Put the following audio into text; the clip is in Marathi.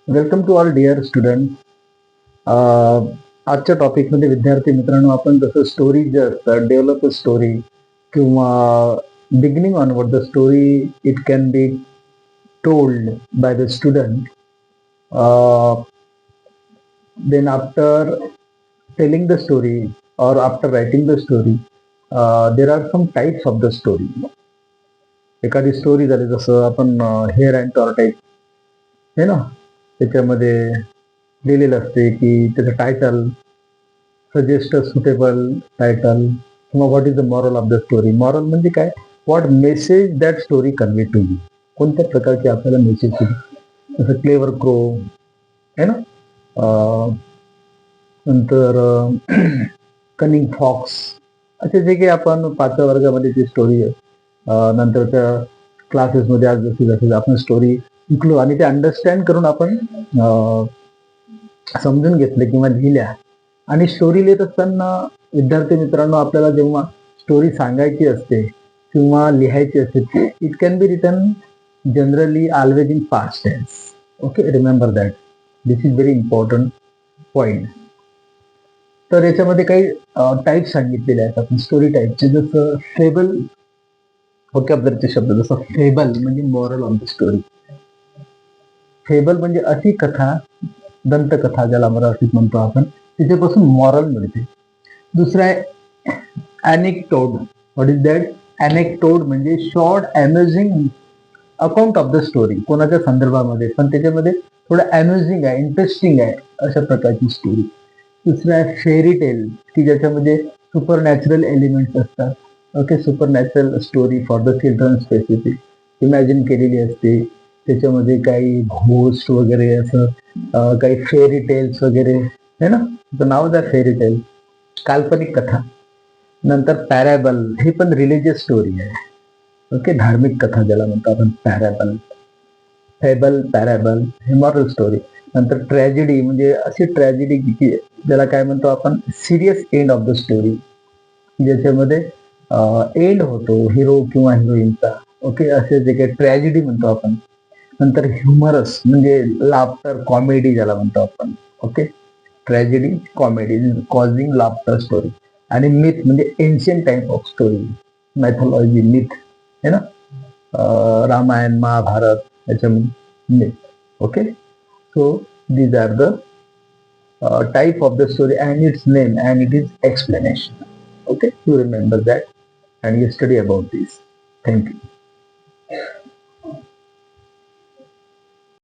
Welcome to all dear student. आजच्या टॉपिकमध्ये विद्यार्थी मित्रांनो, आपण जसं स्टोरी जे असतात, डेव्हलप अ स्टोरी किंवा beginning onward the story it can be told by the student. Then after telling the story or after writing the story, there are some types of the story. एखादी स्टोरी झाली, जसं आपण हेअर अँड टॉर टाईप आहे ना, त्याच्यामध्ये लिहिलेलं असते की त्याचं title, suggest a suitable title, किंवा what is the moral of the story. Moral म्हणजे काय, what message that story convey to you, कोणत्या प्रकारची आपल्याला मेसेज दिली. जसं क्लेवर क्रो आहे ना, नंतर कनिंग फॉक्स, असे जे काही आपण 5व्या वर्गामध्ये जी स्टोरी आहे, नंतरच्या क्लासेसमध्ये आज जसे जसे आपण स्टोरी शिकलो आणि ते अंडरस्टँड करून आपण समजून घेतले किंवा लिहिल्या. आणि स्टोरी लिहित असताना विद्यार्थी मित्रांनो, आपल्याला जेव्हा स्टोरी सांगायची असते किंवा लिहायची असते, it can be written generally always in past tense. Okay, remember that, this is very important point. तर याच्यामध्ये काही टाईप सांगितलेले आहेत आपण स्टोरी टाईपचे. जसं फेबल, व्होकॅब्युलरीचे शब्द, जसं फेबल म्हणजे moral of the story. Fable म्हणजे अशी कथा, दंतकथा ज्याला मराठीत म्हणतो आपण, तिच्यापासून मॉरल मिळते. दुसरं आहे anecdote. What is that? Anecdote म्हणजे short amazing account of the story, कोणाच्या संदर्भामध्ये पण त्याच्यामध्ये थोडं अमेझिंग आहे, इंटरेस्टिंग आहे, अशा प्रकारची स्टोरी. दुसरं आहे फेरी टेल, की ज्याच्यामध्ये सुपर नॅचरल एलिमेंट्स असतात. Okay, super natural story for the children specific, imagine केलेली असते. त्याच्यामध्ये काही घोस्ट वगैरे असं काही फेरी टेल्स वगैरे आहे ना, तर नाव आहे फेरी टेल, काल्पनिक कथा. नंतर पॅराबल, हे पण रिलिजियस स्टोरी आहे. ओके, धार्मिक कथा ज्याला म्हणतो आपण पॅराबल. फेबल, पॅराबल हे मॉरल स्टोरी. नंतर ट्रॅजेडी म्हणजे अशी ट्रॅजेडी की ज्याला काय म्हणतो आपण serious end of the story, ज्याच्यामध्ये एंड होतो हिरो किंवा हिरोईनचा. ओके, असे जे काही ट्रॅजेडी म्हणतो आपण. नंतर ह्युमरस म्हणजे लाफ्टर, कॉमेडी ज्याला म्हणतो आपण. Okay, tragedy, comedy, causing laughter story. आणि मिथ म्हणजे ancient type of story, mythology, myth है ना, रामायण, महाभारत, याच्यामध्ये myth. Okay, so these are the type of the story and its name and it is explanation. Okay, you remember that and you study about this. Thank you.